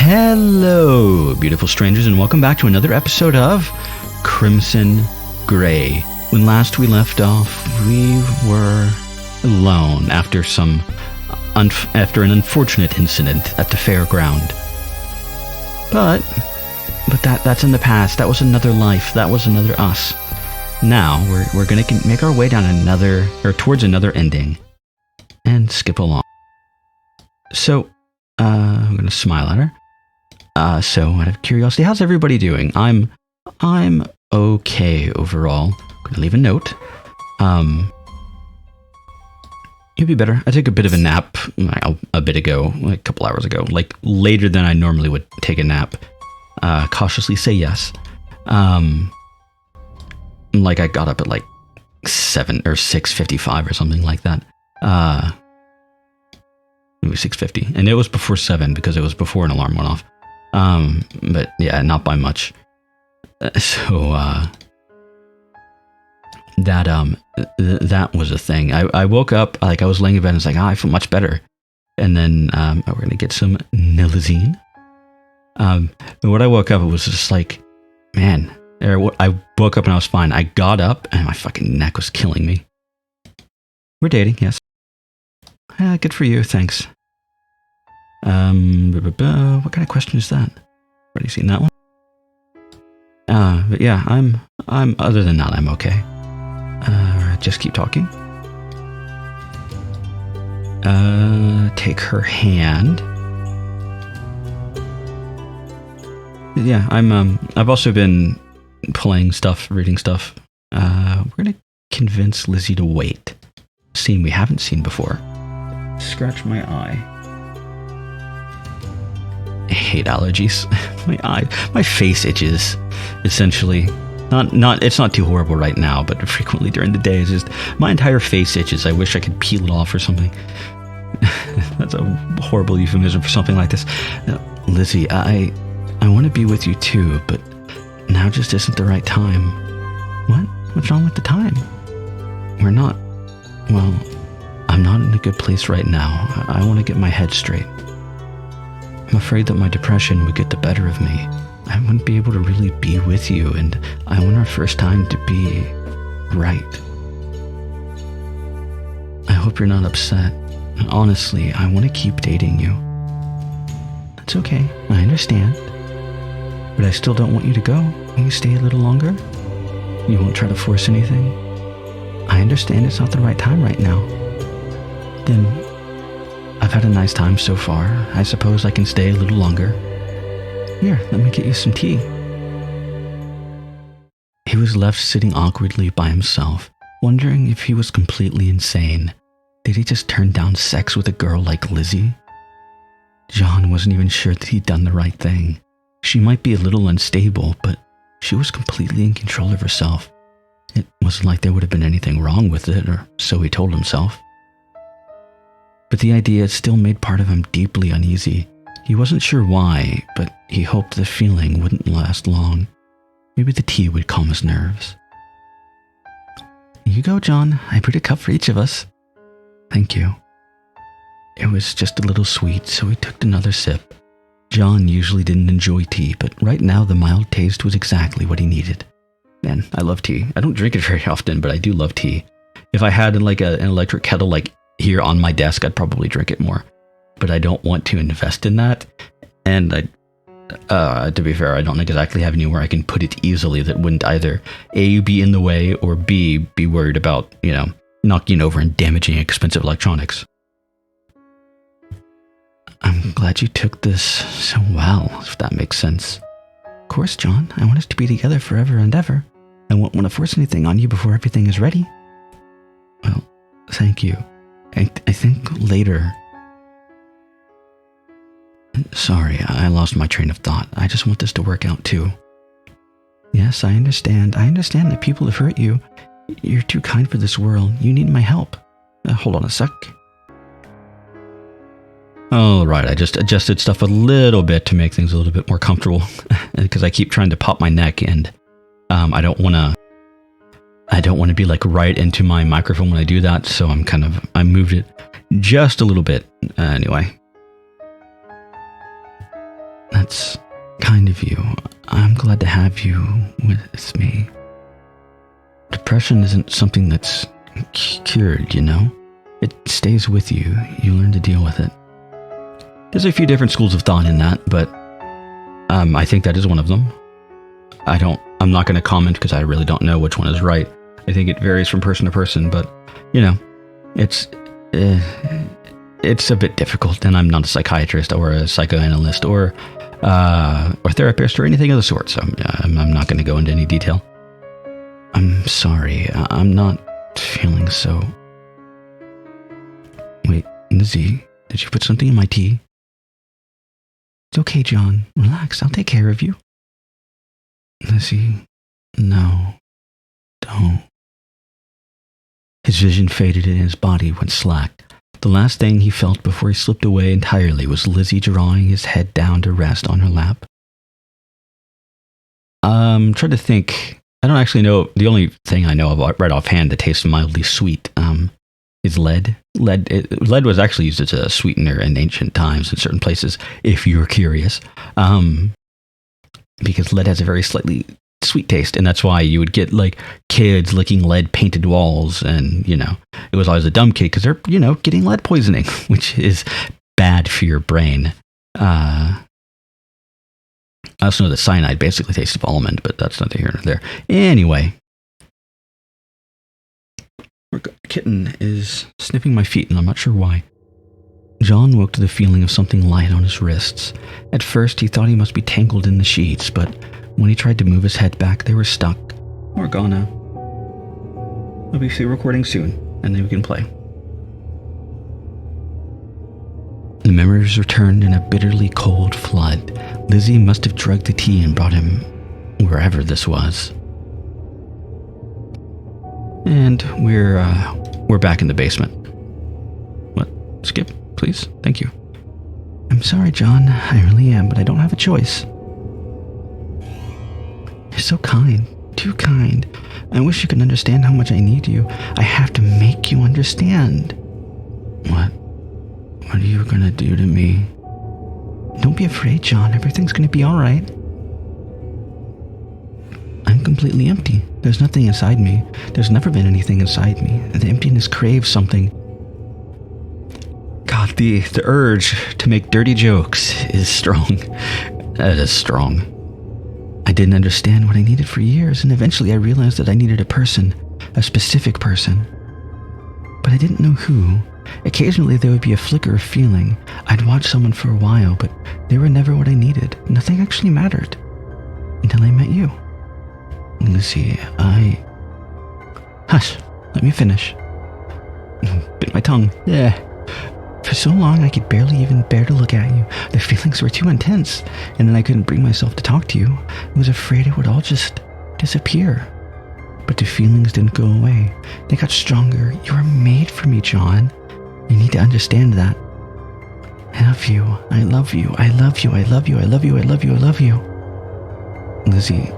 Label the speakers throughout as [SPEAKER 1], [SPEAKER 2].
[SPEAKER 1] Hello, beautiful strangers, and welcome back to another episode of Crimson Grey. When last we left off, we were alone after an unfortunate incident at the fairground. But that's in the past. That was another life. That was another us. Now we're gonna make our way down towards another ending, and skip along. So I'm gonna smile at her. So out of curiosity, how's everybody doing? I'm okay overall. I'm gonna leave a note. You'll be better. I took a bit of a nap a bit ago, like a couple hours ago, like later than I normally would take a nap. Cautiously say yes. Like I got up at like 7 or 6:55 or something like that. Maybe 6:50, and it was before 7 because it was before an alarm went off. But yeah, not by much. That was a thing. I woke up, like I was laying in bed and was like, I feel much better. And then we're gonna get some Nilazine. But what I woke up, it was just like, man. I woke up and I was fine. I got up and my fucking neck was killing me. We're dating, yes. Good for you, thanks. What kind of question is that? Already seen that one? But yeah, I'm other than that, I'm okay. Just keep talking. Take her hand. Yeah, I've also been playing stuff, reading stuff. We're gonna convince Lizzie to wait. Scene we haven't seen before. Scratch my eye. I hate allergies. My face itches. Essentially, it's not too horrible right now, but frequently during the day, it's just my entire face itches. I wish I could peel it off or something. That's a horrible euphemism for something like this. Lizzie, I want to be with you too, but now just isn't the right time. What? What's wrong with the time? We're not. Well, I'm not in a good place right now. I want to get my head straight. I'm afraid that my depression would get the better of me. I wouldn't be able to really be with you, and I want our first time to be right. I hope you're not upset. Honestly, I want to keep dating you. It's okay. I understand. But I still don't want you to go. Will you stay a little longer? You won't try to force anything? I understand it's not the right time right now. Then, I've had a nice time so far. I suppose I can stay a little longer. Here, let me get you some tea. He was left sitting awkwardly by himself, wondering if he was completely insane. Did he just turn down sex with a girl like Lizzie? John wasn't even sure that he'd done the right thing. She might be a little unstable, but she was completely in control of herself. It wasn't like there would have been anything wrong with it, or so he told himself. But the idea still made part of him deeply uneasy. He wasn't sure why, but he hoped the feeling wouldn't last long. Maybe the tea would calm his nerves. Here you go, John. I brewed a cup for each of us. Thank you. It was just a little sweet, so he took another sip. John usually didn't enjoy tea, but right now the mild taste was exactly what he needed. Man, I love tea. I don't drink it very often, but I do love tea. If I had like an electric kettle like here on my desk, I'd probably drink it more. But I don't want to invest in that. And to be fair, I don't exactly have anywhere I can put it easily that wouldn't either A, be in the way, or B, be worried about, knocking over and damaging expensive electronics. I'm glad you took this so well, if that makes sense. Of course, John. I want us to be together forever and ever. I won't want to force anything on you before everything is ready. Well, thank you. I think later... Sorry, I lost my train of thought. I just want this to work out too. Yes, I understand. I understand that people have hurt you. You're too kind for this world. You need my help. Hold on a sec. All right, I just adjusted stuff a little bit to make things a little bit more comfortable because I keep trying to pop my neck, and I don't want to be like right into my microphone when I do that. So I moved it just a little bit anyway. That's kind of you. I'm glad to have you with me. Depression isn't something that's cured, you know? It stays with you. You learn to deal with it. There's a few different schools of thought in that, but I think that is one of them. I'm not going to comment because I really don't know which one is right. I think it varies from person to person, but, you know, it's a bit difficult, and I'm not a psychiatrist or a psychoanalyst or therapist or anything of the sort, so I'm not going to go into any detail. I'm sorry. I'm not feeling so... Wait, Lizzie, did you put something in my tea? It's okay, John. Relax. I'll take care of you. Lizzie, no. Don't. His vision faded and his body went slack. The last thing he felt before he slipped away entirely was Lizzie drawing his head down to rest on her lap. I'm trying to think. I don't actually know. The only thing I know about right offhand that tastes mildly sweet is lead. Lead was actually used as a sweetener in ancient times in certain places, if you're curious. Because lead has a very slightly sweet taste, and that's why you would get like kids licking lead painted walls, and you know, it was always a dumb kid because they're, you know, getting lead poisoning, which is bad for your brain. I also know that cyanide basically tastes of almond, but that's neither here nor there. Anyway, our kitten is sniffing my feet, and I'm not sure why. John woke to the feeling of something light on his wrists. At first, he thought he must be tangled in the sheets, but when he tried to move his head back, they were stuck. We're gone now. I'll be recording soon, and then we can play. The memories returned in a bitterly cold flood. Lizzie must have drugged the tea and brought him wherever this was. And we're back in the basement. What? Skip, please? Thank you. I'm sorry, John. I really am, but I don't have a choice. You're so kind. Too kind. I wish you could understand how much I need you. I have to make you understand. What? What are you gonna do to me? Don't be afraid, John. Everything's gonna be alright. I'm completely empty. There's nothing inside me. There's never been anything inside me. The emptiness craves something. God, the urge to make dirty jokes is strong. That is strong. I didn't understand what I needed for years, and eventually I realized that I needed a person, a specific person. But I didn't know who. Occasionally there would be a flicker of feeling. I'd watch someone for a while, but they were never what I needed. Nothing actually mattered. Until I met you. Lizzie, Hush, let me finish. Bit my tongue. Yeah. For so long, I could barely even bear to look at you. The feelings were too intense, and then I couldn't bring myself to talk to you. I was afraid it would all just disappear. But the feelings didn't go away. They got stronger. You were made for me, John. You need to understand that. I love you. I love you. I love you. I love you. I love you. I love you. I love you. Lizzie,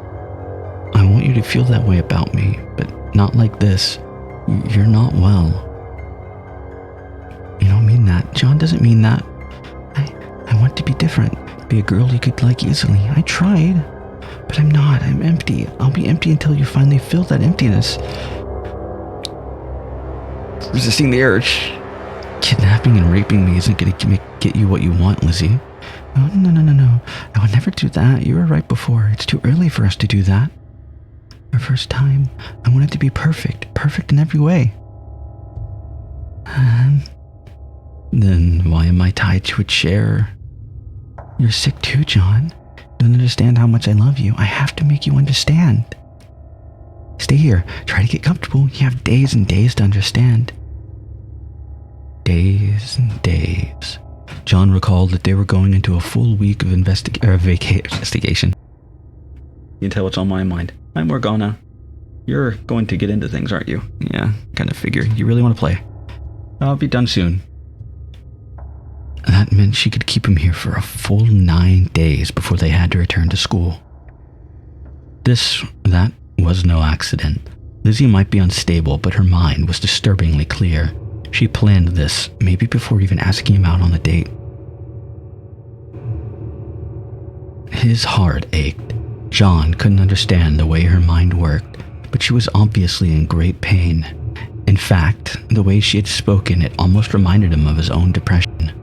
[SPEAKER 1] I want you to feel that way about me, but not like this. You're not well. You don't mean that. John doesn't mean that. I want to be different. Be a girl you could like easily. I tried. But I'm not. I'm empty. I'll be empty until you finally fill that emptiness. Resisting the urge. Kidnapping and raping me isn't going to get you what you want, Lizzie. Oh, no. I would never do that. You were right before. It's too early for us to do that. Our first time, I wanted to be perfect. Perfect in every way. Then why am I tied to a chair? You're sick too, John. You don't understand how much I love you. I have to make you understand. Stay here. Try to get comfortable. You have days and days to understand. Days and days. John recalled that they were going into a full week of investigation. You can tell what's on my mind. I'm Morgana. You're going to get into things, aren't you? Yeah, kind of figure. You really want to play. I'll be done soon. That meant she could keep him here for a full 9 days before they had to return to school. That was no accident. Lizzie might be unstable, but her mind was disturbingly clear. She planned this, maybe before even asking him out on the date. His heart ached. John couldn't understand the way her mind worked, but she was obviously in great pain. In fact, the way she had spoken, it almost reminded him of his own depression.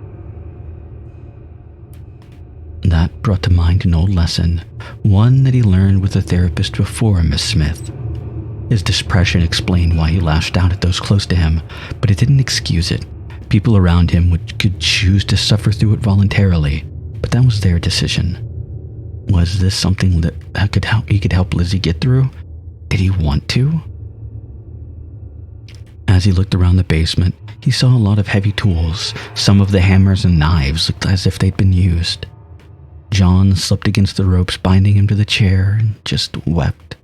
[SPEAKER 1] That brought to mind an old lesson, one that he learned with a therapist before Miss Smith. His depression explained why he lashed out at those close to him, but it didn't excuse it. People around him could choose to suffer through it voluntarily, but that was their decision. Was this something that he could help Lizzie get through? Did he want to? As he looked around the basement, he saw a lot of heavy tools. Some of the hammers and knives looked as if they'd been used. John slipped against the ropes binding him to the chair and just wept.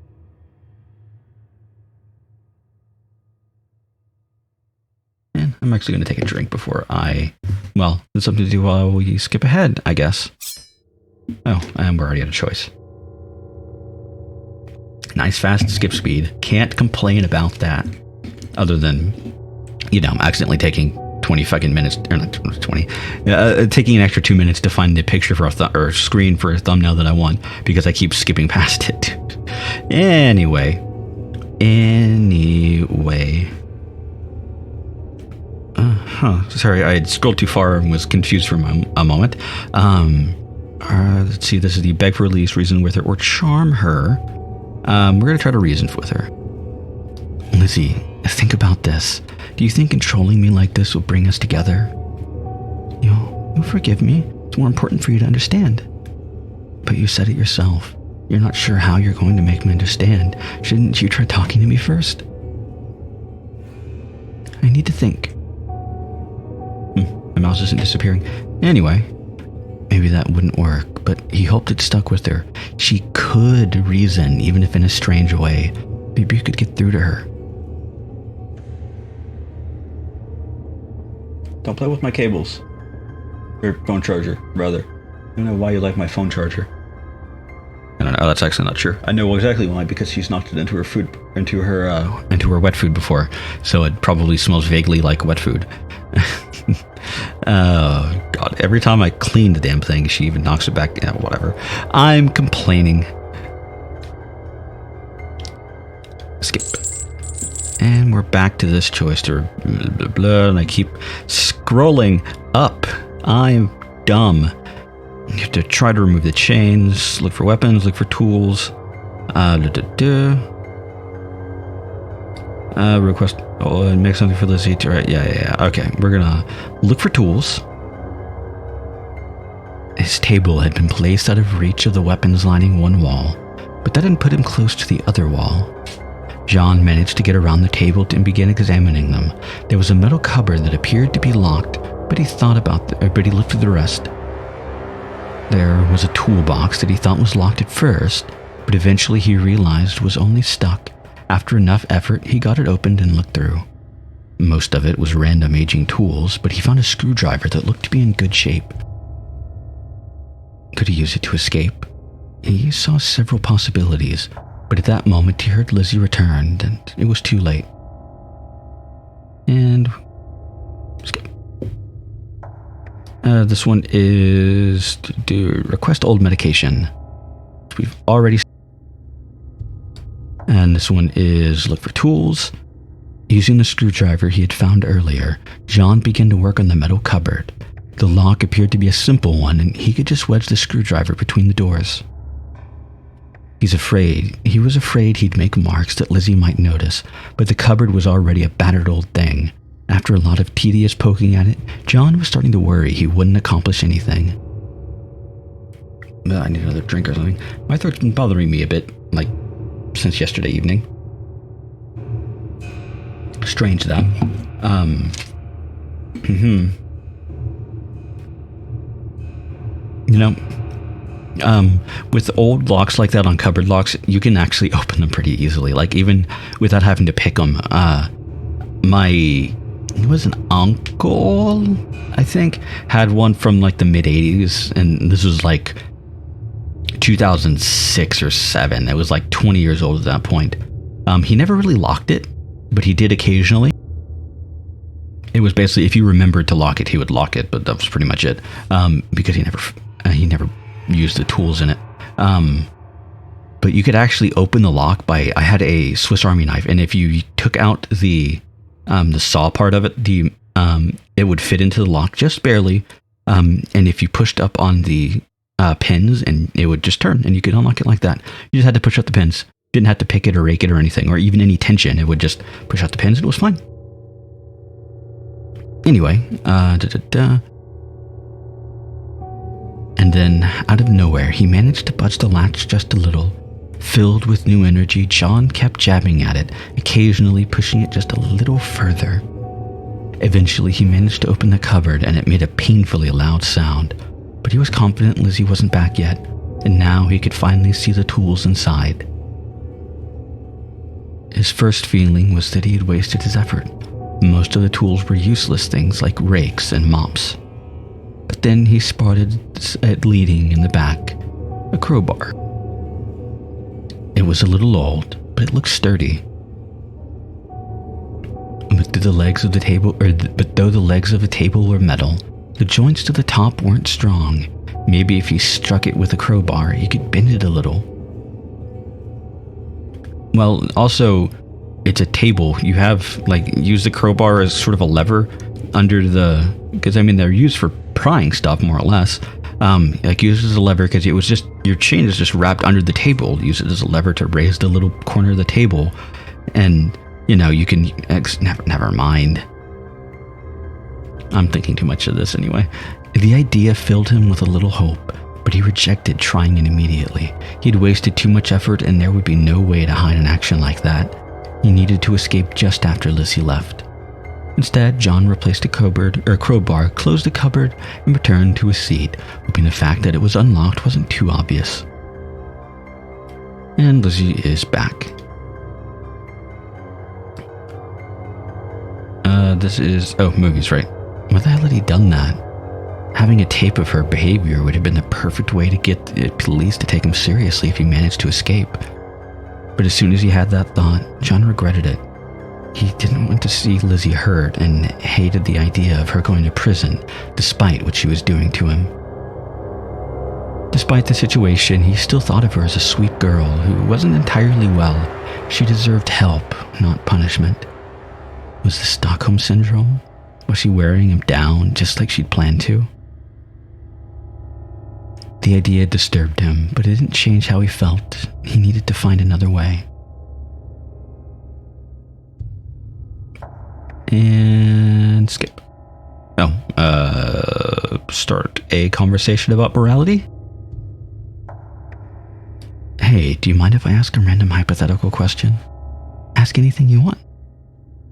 [SPEAKER 1] And I'm actually going to take a drink before there's something to do while we skip ahead, I guess. Oh, and we're already at a choice. Nice fast skip speed. Can't complain about that. Other than, accidentally taking 20 fucking minutes, or not 20, taking an extra 2 minutes to find the picture for or screen for a thumbnail that I want because I keep skipping past it. Anyway. Sorry, I had scrolled too far and was confused for a moment. Let's see, this is the beg for release, reason with her, or charm her. We're going to try to reason with her. Lizzie, think about this. Do you think controlling me like this will bring us together? You'll forgive me. It's more important for you to understand. But you said it yourself. You're not sure how you're going to make me understand. Shouldn't you try talking to me first? I need to think. My mouse isn't disappearing. Anyway, maybe that wouldn't work, but he hoped it stuck with her. She could reason, even if in a strange way. Maybe you could get through to her. Don't play with my cables. Or phone charger, rather. I don't know why you like my phone charger. I don't know. That's actually not true. I know exactly why, because she's knocked it into her wet food before, so it probably smells vaguely like wet food. Oh God! Every time I clean the damn thing, she even knocks it back. Yeah, whatever. I'm complaining. Skip. And we're back to this choice to blah, blah, blah, and I keep scrolling up. I'm dumb. You have to try to remove the chains, look for weapons, look for tools. Request, and make something for Lizzie to write. Yeah. Okay, we're gonna look for tools. His table had been placed out of reach of the weapons lining one wall, but that didn't put him close to the other wall. John managed to get around the table and began examining them. There was a metal cupboard that appeared to be locked, but he looked through the rest. There was a toolbox that he thought was locked at first, but eventually he realized was only stuck. After enough effort, he got it opened and looked through. Most of it was random aging tools, but he found a screwdriver that looked to be in good shape. Could he use it to escape? He saw several possibilities, but at that moment he heard Lizzie return, and it was too late. And skip. This one is to do request old medication. We've already. And this one is look for tools. Using the screwdriver he had found earlier, John began to work on the metal cupboard. The lock appeared to be a simple one, and he could just wedge the screwdriver between the doors. He was afraid he'd make marks that Lizzie might notice, but the cupboard was already a battered old thing. After a lot of tedious poking at it, John was starting to worry he wouldn't accomplish anything. I need another drink or something. My throat's been bothering me a bit, since yesterday evening. Strange that. With old locks like that on cupboard locks, you can actually open them pretty easily, even without having to pick them. It was an uncle, I think, had one from the mid 80s, and this was 2006 or 7. It was 20 years old at that point. He never really locked it, but he did occasionally. It was basically, if you remembered to lock it, he would lock it, but that was pretty much it. Because he never used the tools in it. But you could actually open the lock by, I had a Swiss Army knife, and if you took out the saw part of it, it would fit into the lock just barely. And if you pushed up on the pins, and it would just turn, and you could unlock it like that. You just had to push out the pins. Didn't have to pick it or rake it or anything, or even any tension. It would just push out the pins, and it was fine. Anyway, and then, out of nowhere, he managed to budge the latch just a little. Filled with new energy, John kept jabbing at it, occasionally pushing it just a little further. Eventually, he managed to open the cupboard, and it made a painfully loud sound. But he was confident Lizzie wasn't back yet, and now he could finally see the tools inside. His first feeling was that he had wasted his effort. Most of the tools were useless things like rakes and mops. But then he spotted it leading in the back, a crowbar. It was a little old, but it looked sturdy. But though the legs of the table were metal, the joints to the top weren't strong. Maybe if he struck it with a crowbar, he could bend it a little. Well, also, it's a table. You have, use the crowbar as sort of a lever under because they're used for prying stuff, more or less. Use it as a lever because it was just, your chain is just wrapped under the table. Use it as a lever to raise the little corner of the table. And, you can, never mind. I'm thinking too much of this anyway. The idea filled him with a little hope, but he rejected trying it immediately. He'd wasted too much effort, and there would be no way to hide an action like that. He needed to escape just after Lizzie left. Instead, John replaced a crowbar, closed the cupboard, and returned to his seat, hoping the fact that it was unlocked wasn't too obvious. And Lizzie is back. Movies, right? Why the hell had he done that? Having a tape of her behavior would have been the perfect way to get the police to take him seriously if he managed to escape. But as soon as he had that thought, John regretted it. He didn't want to see Lizzie hurt and hated the idea of her going to prison, despite what she was doing to him. Despite the situation, he still thought of her as a sweet girl who wasn't entirely well. She deserved help, not punishment. Was this Stockholm Syndrome? Was she wearing him down just like she'd planned to? The idea disturbed him, but it didn't change how he felt. He needed to find another way. And skip. Start a conversation about morality? Hey, do you mind if I ask a random hypothetical question? Ask anything you want.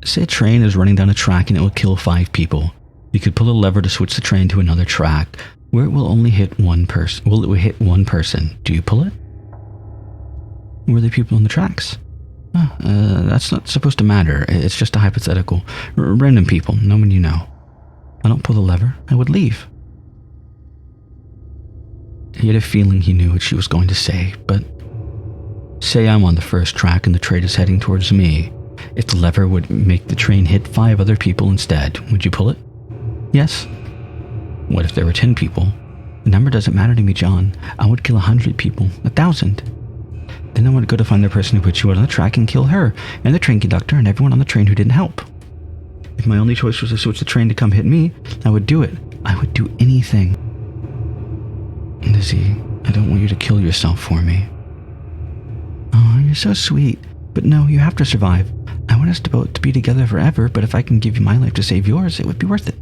[SPEAKER 1] Say a train is running down a track and it will kill 5 people. You could pull a lever to switch the train to another track where it will only hit one person. Will it hit one person? Do you pull it? Were there people on the tracks? That's not supposed to matter. It's just a hypothetical. Random people, no one you know. I don't pull the lever. I would leave. He had a feeling he knew what she was going to say, but say I'm on the first track and the train is heading towards me. If the lever would make the train hit 5 other people instead, would you pull it? Yes. What if there were 10 people? The number doesn't matter to me, John. I would kill 100 people, 1,000. Then I would go to find the person who put you out on the track and kill her, and the train conductor, and everyone on the train who didn't help. If my only choice was to switch the train to come hit me, I would do it. I would do anything. Lizzie, I don't want you to kill yourself for me. Oh, you're so sweet. But no, you have to survive. I want us to both to be together forever, but if I can give you my life to save yours, it would be worth it.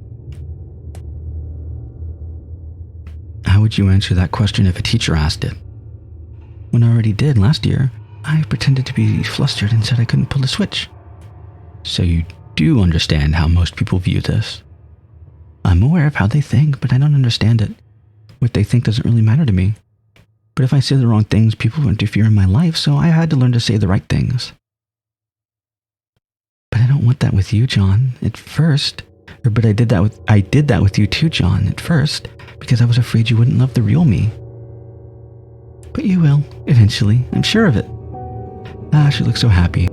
[SPEAKER 1] How would you answer that question if a teacher asked it? When I already did last year, I pretended to be flustered and said I couldn't pull the switch. So you do understand how most people view this. I'm aware of how they think, but I don't understand it. What they think doesn't really matter to me. But if I say the wrong things, people will interfere in my life, so I had to learn to say the right things. But I don't want that with you, John, at first. But I did that with you too, John, at first, because I was afraid you wouldn't love the real me. But you will, eventually, I'm sure of it. She looks so happy.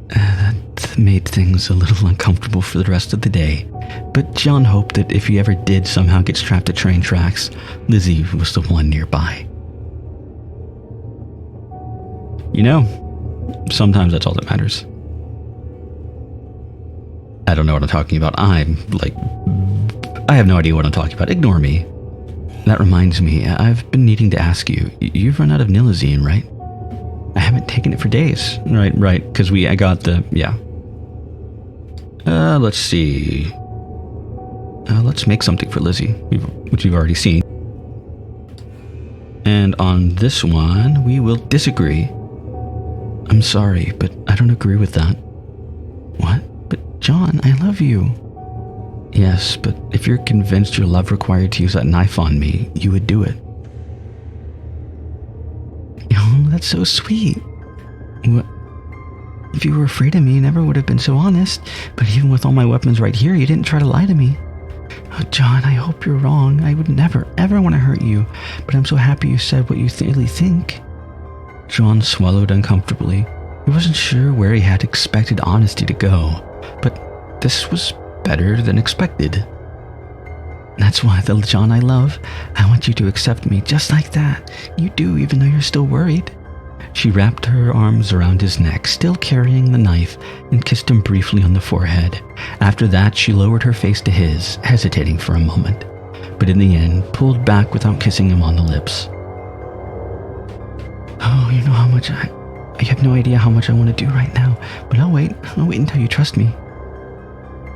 [SPEAKER 1] That made made things a little uncomfortable for the rest of the day, but John hoped that if he ever did somehow get strapped to train tracks, Lizzie was the one nearby. You know, sometimes that's all that matters. I don't know what I'm talking about. I have no idea what I'm talking about. Ignore me. That reminds me, I've been needing to ask you. You've run out of Nilazine, right? I haven't taken it for days. Right, because I got the, yeah. Let's see. Let's make something for Lizzie, which you've already seen. And on this one, we will disagree. I'm sorry, but I don't agree with that. What? But John, I love you. Yes, but if you're convinced your love required to use that knife on me, you would do it. Oh, that's so sweet. What? If you were afraid of me, you never would have been so honest. But even with all my weapons right here, you didn't try to lie to me. Oh, John, I hope you're wrong. I would never, ever want to hurt you. But I'm so happy you said what you really think. John swallowed uncomfortably. He wasn't sure where he had expected honesty to go, but this was better than expected. That's why, the John I love, I want you to accept me just like that. You do, even though you're still worried. She wrapped her arms around his neck, still carrying the knife, and kissed him briefly on the forehead. After that, she lowered her face to his, hesitating for a moment, but in the end, pulled back without kissing him on the lips. Oh, you know how much I have no idea how much I want to do right now, but I'll wait until you trust me.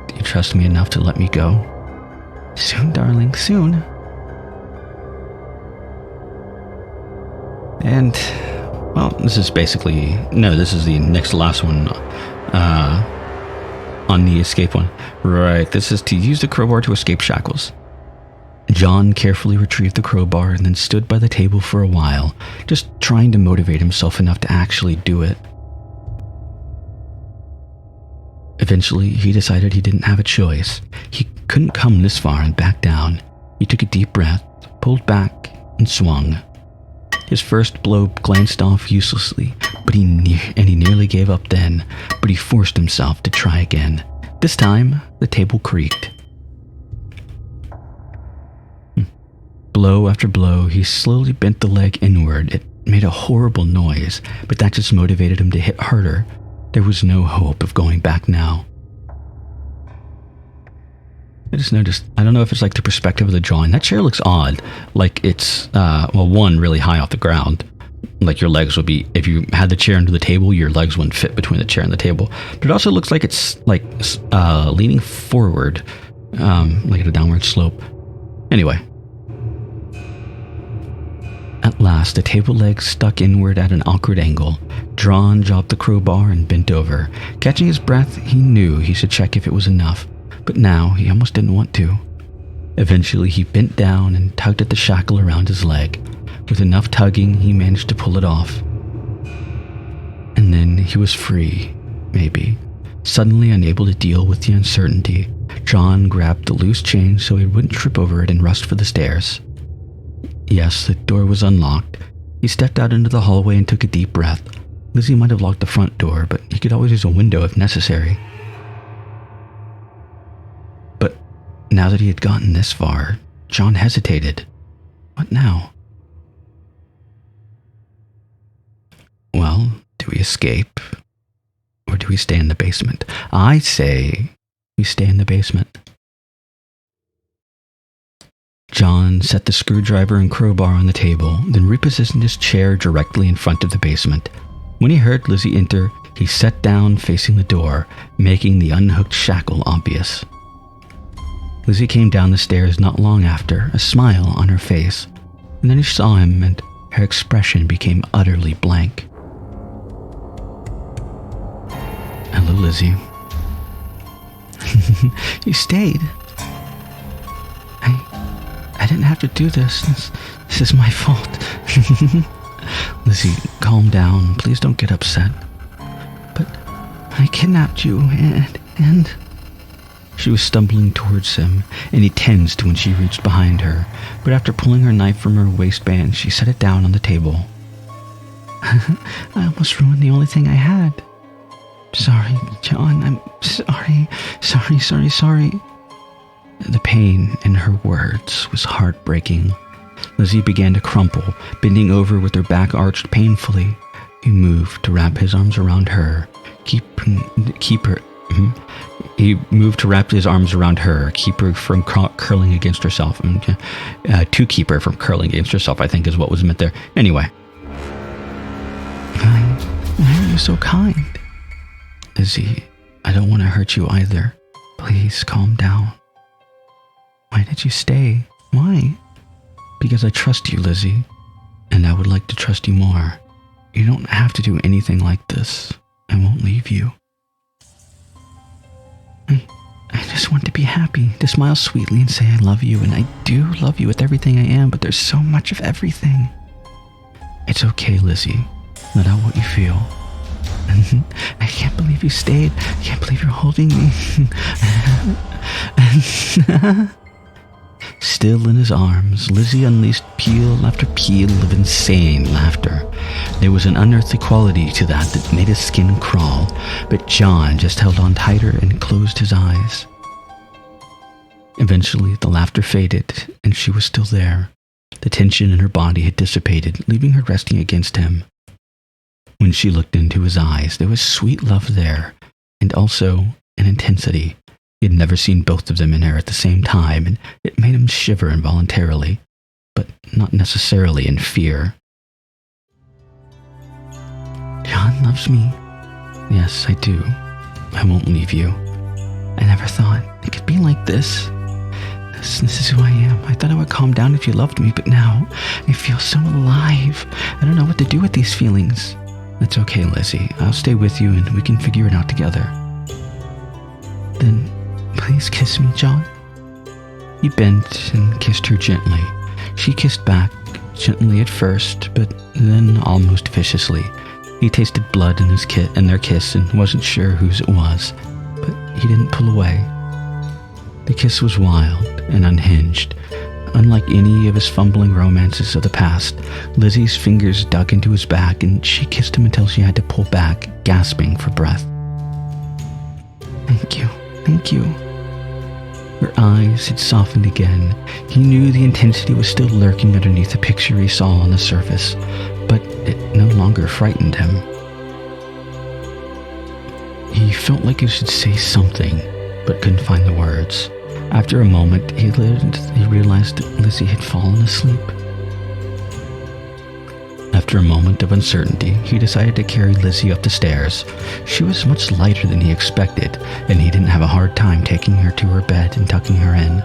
[SPEAKER 1] Do you trust me enough to let me go? Soon, darling, soon. And, well, this is the next to last one on the escape one. Right, this is to use the crowbar to escape shackles. John carefully retrieved the crowbar and then stood by the table for a while, just trying to motivate himself enough to actually do it. Eventually, he decided he didn't have a choice. He couldn't come this far and back down. He took a deep breath, pulled back, and swung. His first blow glanced off uselessly, but he nearly gave up then, but he forced himself to try again. This time, the table creaked. Blow after blow, he slowly bent the leg inward. It made a horrible noise, but that just motivated him to hit harder. There was no hope of going back now. I just noticed, I don't know if it's like the perspective of the drawing. That chair looks odd. Like it's, one, really high off the ground. Like your legs would be, if you had the chair under the table, your legs wouldn't fit between the chair and the table. But it also looks like it's like leaning forward, like at a downward slope. Anyway. At last, the table legs stuck inward at an awkward angle. John dropped the crowbar and bent over. Catching his breath, he knew he should check if it was enough, but now he almost didn't want to. Eventually, he bent down and tugged at the shackle around his leg. With enough tugging, he managed to pull it off. And then he was free, maybe. Suddenly unable to deal with the uncertainty, John grabbed the loose chain so he wouldn't trip over it and rushed for the stairs. Yes, the door was unlocked. He stepped out into the hallway and took a deep breath. Lizzie might have locked the front door, but he could always use a window if necessary. But now that he had gotten this far, John hesitated. What now? Well, do we escape? Or do we stay in the basement? I say we stay in the basement. John set the screwdriver and crowbar on the table, then repositioned his chair directly in front of the basement. When he heard Lizzie enter, he sat down facing the door, making the unhooked shackle obvious. Lizzie came down the stairs not long after, a smile on her face, and then he saw him and her expression became utterly blank. Hello, Lizzie. You stayed. I didn't have to do this. This is my fault. Lizzie, calm down. Please don't get upset. But I kidnapped you and... She was stumbling towards him, and he tensed when she reached behind her. But after pulling her knife from her waistband, she set it down on the table. I almost ruined the only thing I had. Sorry, John, I'm sorry. Sorry. The pain in her words was heartbreaking. Lizzie began to crumple, bending over with her back arched painfully. He moved to wrap his arms around her, He moved to wrap his arms around her, keep her from curling against herself. To keep her from curling against herself, I think is what was meant there. Anyway. Why are you so kind? Lizzie, I don't want to hurt you either. Please calm down. Why did you stay? Why? Because I trust you, Lizzie, and I would like to trust you more. You don't have to do anything like this. I won't leave you. I just want to be happy, to smile sweetly and say I love you, and I do love you with everything I am, but there's so much of everything. It's okay, Lizzie. Let out what you feel. I can't believe you stayed. I can't believe you're holding me. Still in his arms, Lizzie unleashed peal after peal of insane laughter. There was an unearthly quality to that made his skin crawl, but John just held on tighter and closed his eyes. Eventually, the laughter faded, and she was still there. The tension in her body had dissipated, leaving her resting against him. When she looked into his eyes, there was sweet love there, and also an intensity. He had never seen both of them in her at the same time, and it made him shiver involuntarily, but not necessarily in fear. John loves me. Yes, I do. I won't leave you. I never thought it could be like this. This is who I am. I thought I would calm down if you loved me, but now I feel so alive. I don't know what to do with these feelings. That's okay, Lizzie. I'll stay with you and we can figure it out together. Then please kiss me, John. He bent and kissed her gently. She kissed back, gently at first, but then almost viciously. He tasted blood in their kiss and wasn't sure whose it was, but he didn't pull away. The kiss was wild and unhinged. Unlike any of his fumbling romances of the past, Lizzie's fingers dug into his back and she kissed him until she had to pull back, gasping for breath. Thank you. Her eyes had softened again. He knew the intensity was still lurking underneath the picture he saw on the surface, but it no longer frightened him. He felt like he should say something, but couldn't find the words. After a moment, he realized that Lizzie had fallen asleep. After a moment of uncertainty, he decided to carry Lizzie up the stairs. She was much lighter than he expected, and he didn't have a hard time taking her to her bed and tucking her in.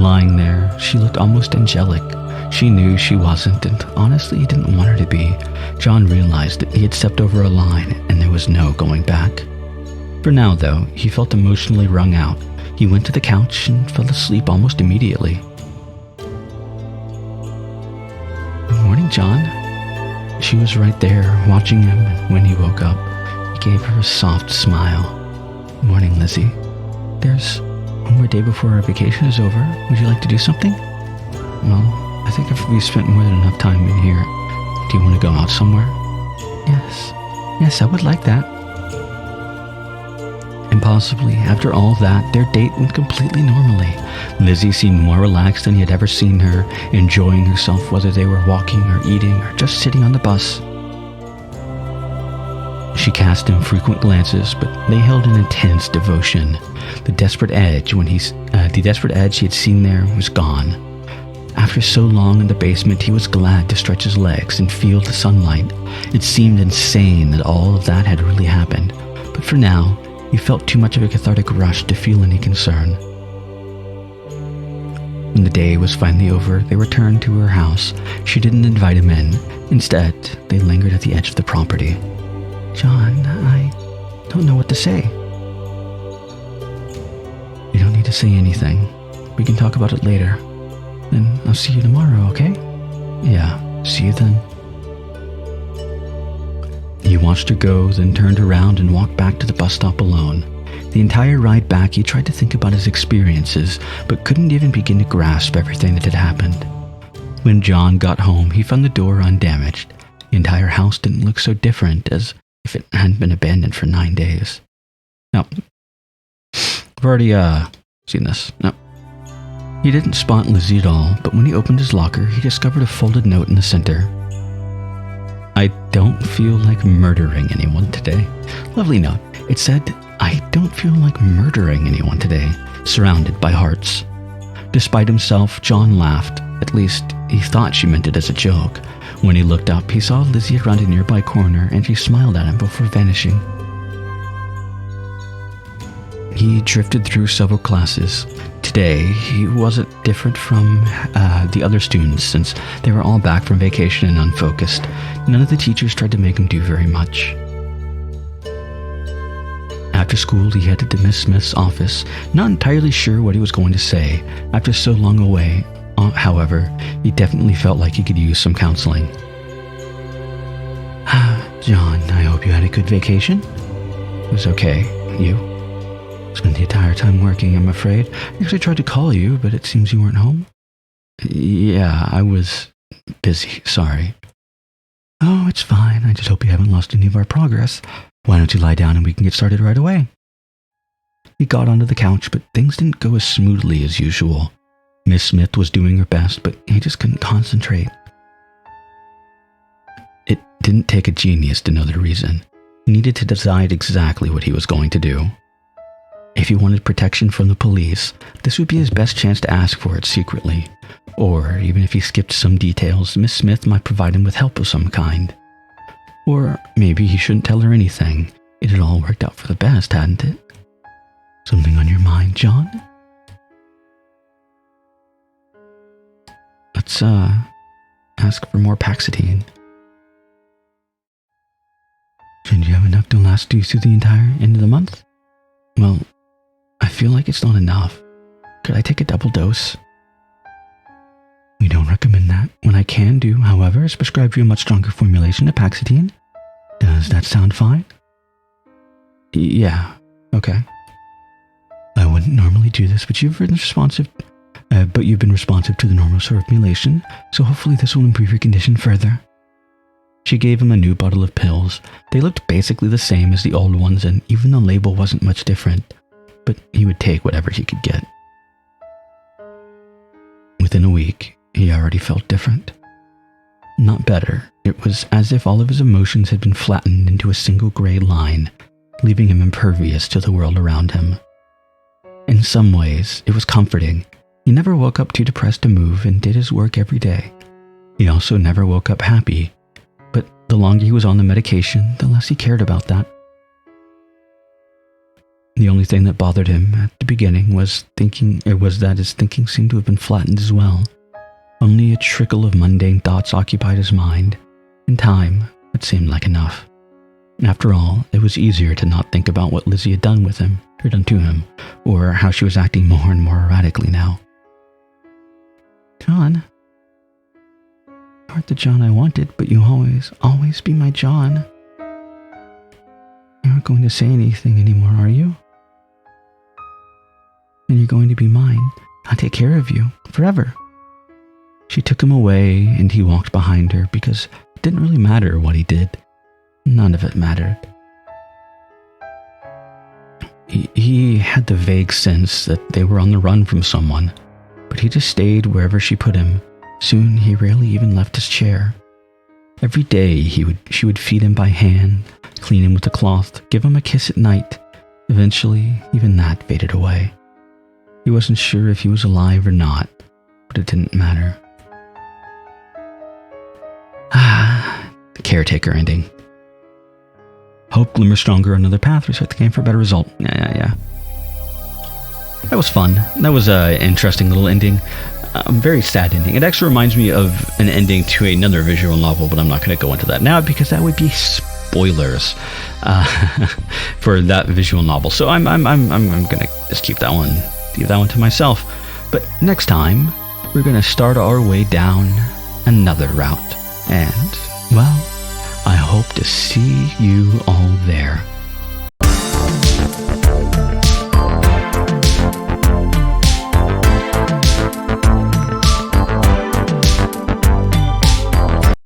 [SPEAKER 1] Lying there, she looked almost angelic. She knew she wasn't, and honestly, he didn't want her to be. John realized that he had stepped over a line, and there was no going back. For now, though, he felt emotionally wrung out. He went to the couch and fell asleep almost immediately. Good morning, John. She was right there, watching him, and when he woke up, he gave her a soft smile. Good morning, Lizzie. There's one more day before our vacation is over. Would you like to do something? Well, I think if we spent more than enough time in here, do you want to go out somewhere? Yes, I would like that. Impossibly, after all that, their date went completely normally. Lizzie seemed more relaxed than he had ever seen her, enjoying herself whether they were walking or eating or just sitting on the bus. She cast him frequent glances, but they held an intense devotion. The desperate edge he had seen there was gone. After so long in the basement, he was glad to stretch his legs and feel the sunlight. It seemed insane that all of that had really happened, but for now, he felt too much of a cathartic rush to feel any concern. When the day was finally over, they returned to her house. She didn't invite him in. Instead, they lingered at the edge of the property. John, I don't know what to say. You don't need to say anything. We can talk about it later. Then I'll see you tomorrow, okay? Yeah, see you then. He watched her go, then turned around and walked back to the bus stop alone. The entire ride back, he tried to think about his experiences, but couldn't even begin to grasp everything that had happened. When John got home, he found the door undamaged. The entire house didn't look so different as if it hadn't been abandoned for 9 days. No. I've already, seen this. No. He didn't spot Lizzie at all, but when he opened his locker, he discovered a folded note in the center. I don't feel like murdering anyone today. Lovely note. It said, I don't feel like murdering anyone today, surrounded by hearts. Despite himself, John laughed. At least, he thought she meant it as a joke. When he looked up, he saw Lizzie around a nearby corner, and she smiled at him before vanishing. He drifted through several classes. Today, he wasn't different from the other students since they were all back from vacation and unfocused. None of the teachers tried to make him do very much. After school, he headed to Miss Smith's office, not entirely sure what he was going to say. After so long away, however, he definitely felt like he could use some counseling. John, I hope you had a good vacation. It was okay. You? Spent the entire time working, I'm afraid. I actually tried to call you, but it seems you weren't home. Yeah, I was busy. Sorry. Oh, it's fine. I just hope you haven't lost any of our progress. Why don't you lie down and we can get started right away? He got onto the couch, but things didn't go as smoothly as usual. Miss Smith was doing her best, but he just couldn't concentrate. It didn't take a genius to know the reason. He needed to decide exactly what he was going to do. If he wanted protection from the police, this would be his best chance to ask for it secretly. Or, even if he skipped some details, Miss Smith might provide him with help of some kind. Or maybe he shouldn't tell her anything. It had all worked out for the best, hadn't it? Something on your mind, John? Let's, ask for more Paxitine. Should you have enough to last you through the entire end of the month? Well, I feel like it's not enough. Could I take a double dose? We don't recommend that. What I can do, however, is prescribe you a much stronger formulation of Paxitine. Does that sound fine? Yeah, okay. I wouldn't normally do this, but you've been responsive to the normal formulation, so hopefully this will improve your condition further. She gave him a new bottle of pills. They looked basically the same as the old ones, and even the label wasn't much different, but he would take whatever he could get. Within a week, he already felt different. Not better. It was as if all of his emotions had been flattened into a single gray line, leaving him impervious to the world around him. In some ways, it was comforting. He never woke up too depressed to move and did his work every day. He also never woke up happy, but the longer he was on the medication, the less he cared about that. The only thing that bothered him at the beginning was that his thinking seemed to have been flattened as well. Only a trickle of mundane thoughts occupied his mind. In time, it seemed like enough. After all, it was easier to not think about what Lizzie had done with him, or done to him, or how she was acting more and more erratically now. John. You aren't the John I wanted, but you always be my John. You're not going to say anything anymore, are you? And you're going to be mine. I'll take care of you, forever. She took him away, and he walked behind her because it didn't really matter what he did. None of it mattered. He had the vague sense that they were on the run from someone, but he just stayed wherever she put him. Soon, he rarely even left his chair. Every day, she would feed him by hand, clean him with a cloth, give him a kiss at night. Eventually, even that faded away. He wasn't sure if he was alive or not, but it didn't matter. The caretaker ending. Hope glimmers stronger, another path, restart the game for a better result. Yeah. That was fun. That was an interesting little ending. A very sad ending. It actually reminds me of an ending to another visual novel, but I'm not going to go into that now because that would be spoilers for that visual novel. So I'm going to just keep that one to myself. But next time, we're going to start our way down another route. And, well, I hope to see you all there.